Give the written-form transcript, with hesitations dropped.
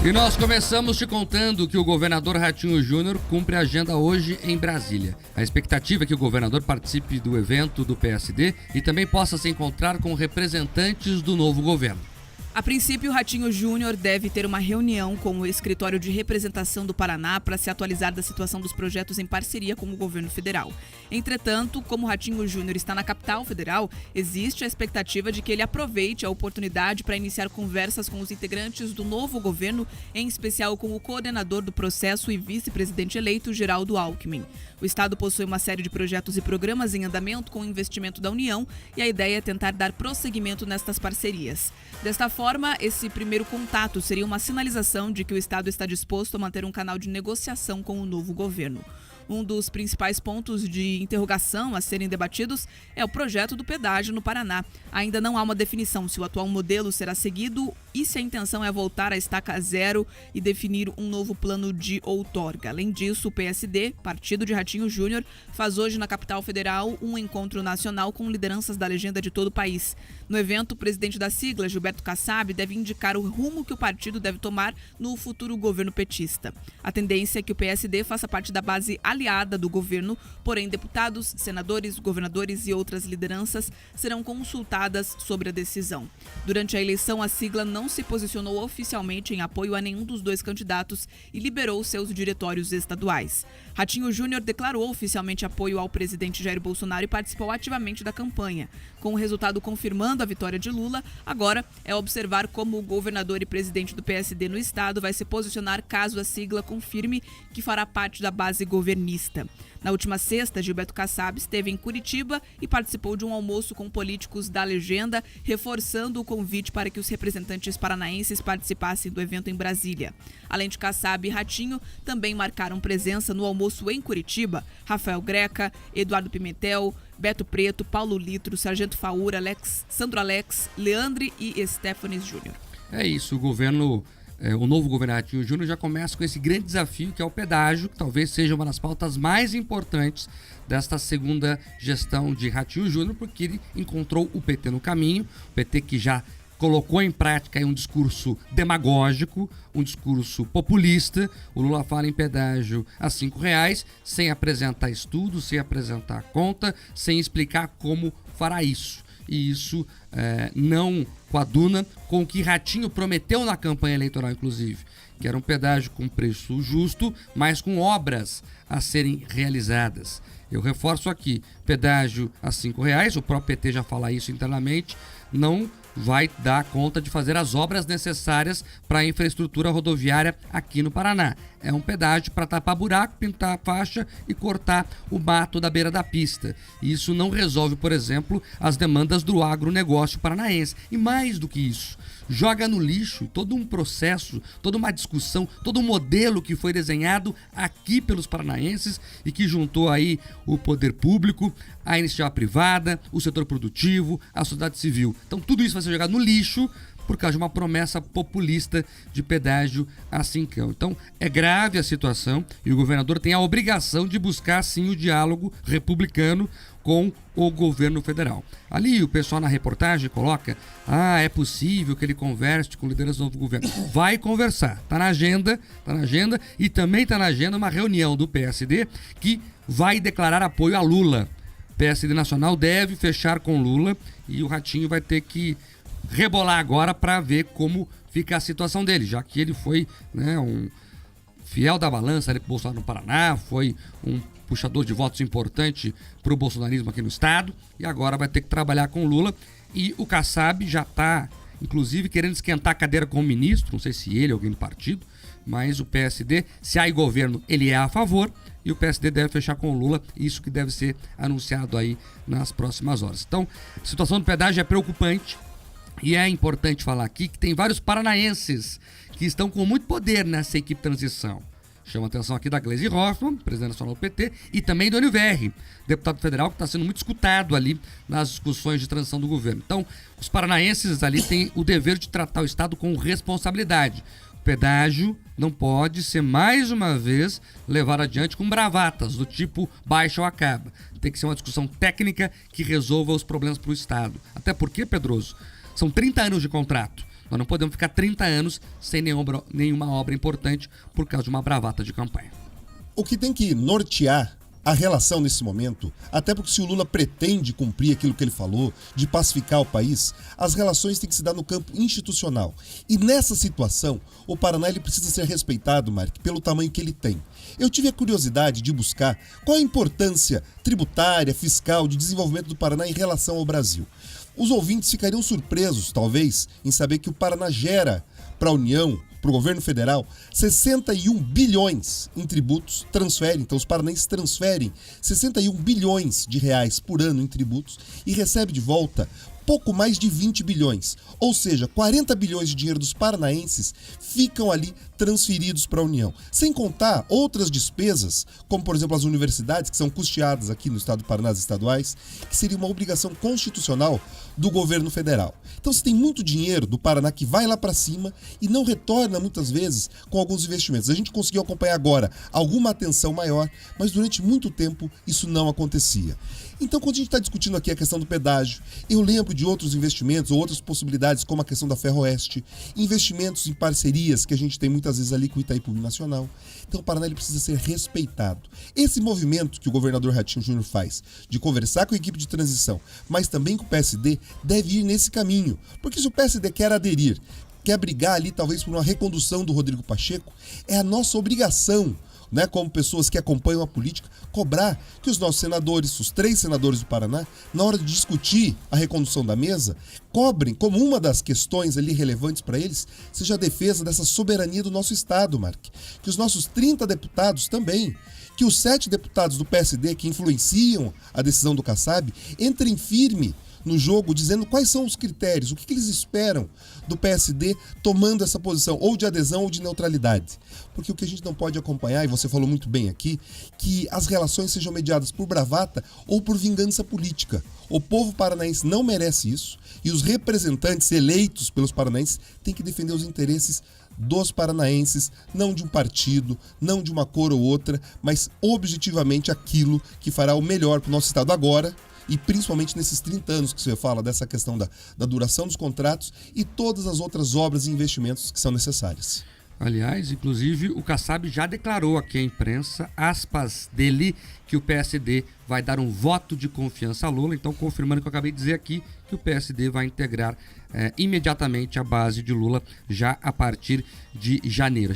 E nós começamos te contando que o governador Ratinho Júnior cumpre a agenda hoje em Brasília. A expectativa é que o governador participe do evento do PSD e também possa se encontrar com representantes do novo governo. A princípio, Ratinho Júnior deve ter uma reunião com o Escritório de Representação do Paraná para se atualizar da situação dos projetos em parceria com o governo federal. Entretanto, como Ratinho Júnior está na capital federal, existe a expectativa de que ele aproveite a oportunidade para iniciar conversas com os integrantes do novo governo, em especial com o coordenador do processo e vice-presidente eleito, Geraldo Alckmin. O estado possui uma série de projetos e programas em andamento com investimento da União e a ideia é tentar dar prosseguimento nestas parcerias. Desta forma, esse primeiro contato seria uma sinalização de que o Estado está disposto a manter um canal de negociação com o novo governo. Um dos principais pontos de interrogação a serem debatidos é o projeto do pedágio no Paraná. Ainda não há uma definição se o atual modelo será seguido e se a intenção é voltar à estaca zero e definir um novo plano de outorga. Além disso, o PSD, partido de Ratinho Júnior, faz hoje na capital federal um encontro nacional com lideranças da legenda de todo o país. No evento, o presidente da sigla, Gilberto Kassab, deve indicar o rumo que o partido deve tomar no futuro governo petista. A tendência é que o PSD faça parte da base aliada do governo, porém deputados, senadores, governadores e outras lideranças serão consultadas sobre a decisão. Durante a eleição, a sigla não se posicionou oficialmente em apoio a nenhum dos dois candidatos e liberou seus diretórios estaduais. Ratinho Júnior declarou oficialmente apoio ao presidente Jair Bolsonaro e participou ativamente da campanha. Com o resultado confirmando a vitória de Lula, agora é observar como o governador e presidente do PSD no estado vai se posicionar caso a sigla confirme que fará parte da base governista. Na última sexta, Gilberto Kassab esteve em Curitiba e participou de um almoço com políticos da legenda, reforçando o convite para que os representantes paranaenses participassem do evento em Brasília. Além de Kassab e Ratinho, também marcaram presença no almoço em Curitiba Rafael Greca, Eduardo Pimentel, Beto Preto, Paulo Litro, Sargento Faura, Sandro Alex, Leandre e Stefanes Júnior. É isso, o novo governo Ratinho Júnior já começa com esse grande desafio que é o pedágio, que talvez seja uma das pautas mais importantes desta segunda gestão de Ratinho Júnior, porque ele encontrou o PT no caminho, o PT que já colocou em prática um discurso demagógico, um discurso populista. O Lula fala em pedágio a R$5, sem apresentar estudos, sem apresentar conta, sem explicar como fará isso. E isso não coaduna com o que Ratinho prometeu na campanha eleitoral, inclusive, que era um pedágio com preço justo, mas com obras a serem realizadas. Eu reforço aqui, pedágio a R$5, o próprio PT já fala isso internamente, não vai dar conta de fazer as obras necessárias para a infraestrutura rodoviária aqui no Paraná. É um pedágio para tapar buraco, pintar a faixa e cortar o mato da beira da pista. Isso não resolve, por exemplo, as demandas do agronegócio paranaense. E mais do que isso, joga no lixo todo um processo, toda uma discussão, todo um modelo que foi desenhado aqui pelos paranaenses e que juntou aí o poder público, a iniciativa privada, o setor produtivo, a sociedade civil. Então tudo isso vai ser jogado no lixo por causa de uma promessa populista de pedágio a R$5. Então é grave a situação e o governador tem a obrigação de buscar sim o diálogo republicano com o governo federal. Ali o pessoal na reportagem coloca: é possível que ele converse com liderança do novo governo. Vai conversar, tá na agenda e também tá na agenda uma reunião do PSD que vai declarar apoio a Lula. O PSD Nacional deve fechar com Lula e o Ratinho vai ter que rebolar agora para ver como fica a situação dele, já que ele foi um fiel da balança ali pro Bolsonaro no Paraná, foi um puxador de votos importante para o bolsonarismo aqui no estado e agora vai ter que trabalhar com Lula. E o Kassab já está, inclusive, querendo esquentar a cadeira com o ministro, não sei se ele ou alguém do partido, mas o PSD, se há governo, ele é a favor e o PSD deve fechar com o Lula, isso que deve ser anunciado aí nas próximas horas. Então, a situação do pedágio é preocupante. E é importante falar aqui que tem vários paranaenses que estão com muito poder nessa equipe de transição. Chama a atenção aqui da Gleisi Hoffmann, presidente nacional do PT, e também do Oniverri, deputado federal, que está sendo muito escutado ali nas discussões de transição do governo. Então, os paranaenses ali têm o dever de tratar o Estado com responsabilidade. O pedágio não pode ser, mais uma vez, levado adiante com bravatas, do tipo baixa ou acaba. Tem que ser uma discussão técnica que resolva os problemas para o Estado. Até porque, Pedroso, são 30 anos de contrato. Nós não podemos ficar 30 anos sem nenhuma obra importante por causa de uma bravata de campanha. O que tem que nortear a relação nesse momento, até porque se o Lula pretende cumprir aquilo que ele falou, de pacificar o país, as relações têm que se dar no campo institucional. E nessa situação, o Paraná ele precisa ser respeitado, Mark, pelo tamanho que ele tem. Eu tive a curiosidade de buscar qual a importância tributária, fiscal, de desenvolvimento do Paraná em relação ao Brasil. Os ouvintes ficariam surpresos, talvez, em saber que o Paraná gera para a União, para o governo federal, 61 bilhões em tributos, então os paranaenses transferem 61 bilhões de reais por ano em tributos e recebe de volta pouco mais de 20 bilhões, ou seja, 40 bilhões de dinheiro dos paranaenses ficam ali transferidos para a União. Sem contar outras despesas, como por exemplo as universidades, que são custeadas aqui no estado do Paraná, as estaduais, que seria uma obrigação constitucional do governo federal. Então você tem muito dinheiro do Paraná que vai lá para cima e não retorna muitas vezes com alguns investimentos. A gente conseguiu acompanhar agora alguma atenção maior, mas durante muito tempo isso não acontecia. Então, quando a gente está discutindo aqui a questão do pedágio, eu lembro de outros investimentos ou outras possibilidades, como a questão da Ferroeste, investimentos em parcerias que a gente tem muitas vezes ali com o Itaipu Nacional. Então, o Paraná ele precisa ser respeitado. Esse movimento que o governador Ratinho Júnior faz, de conversar com a equipe de transição, mas também com o PSD, deve ir nesse caminho. Porque se o PSD quer aderir, quer brigar ali talvez por uma recondução do Rodrigo Pacheco, é a nossa obrigação, né, como pessoas que acompanham a política, cobrar que os nossos senadores, os 3 senadores do Paraná, na hora de discutir a recondução da mesa, cobrem como uma das questões ali relevantes para eles, seja a defesa dessa soberania do nosso Estado, Mark. Que os nossos 30 deputados também, que os 7 deputados do PSD que influenciam a decisão do Kassab, entrem firme no jogo, dizendo quais são os critérios, o que eles esperam do PSD tomando essa posição, ou de adesão ou de neutralidade. Porque o que a gente não pode acompanhar, e você falou muito bem aqui, que as relações sejam mediadas por bravata ou por vingança política. O povo paranaense não merece isso, e os representantes eleitos pelos paranaenses têm que defender os interesses dos paranaenses, não de um partido, não de uma cor ou outra, mas objetivamente aquilo que fará o melhor para o nosso Estado agora, e principalmente nesses 30 anos que você fala dessa questão da duração dos contratos e todas as outras obras e investimentos que são necessárias. Aliás, inclusive, o Kassab já declarou aqui à imprensa, aspas dele, que o PSD vai dar um voto de confiança a Lula, então confirmando o que eu acabei de dizer aqui, que o PSD vai integrar imediatamente a base de Lula já a partir de janeiro.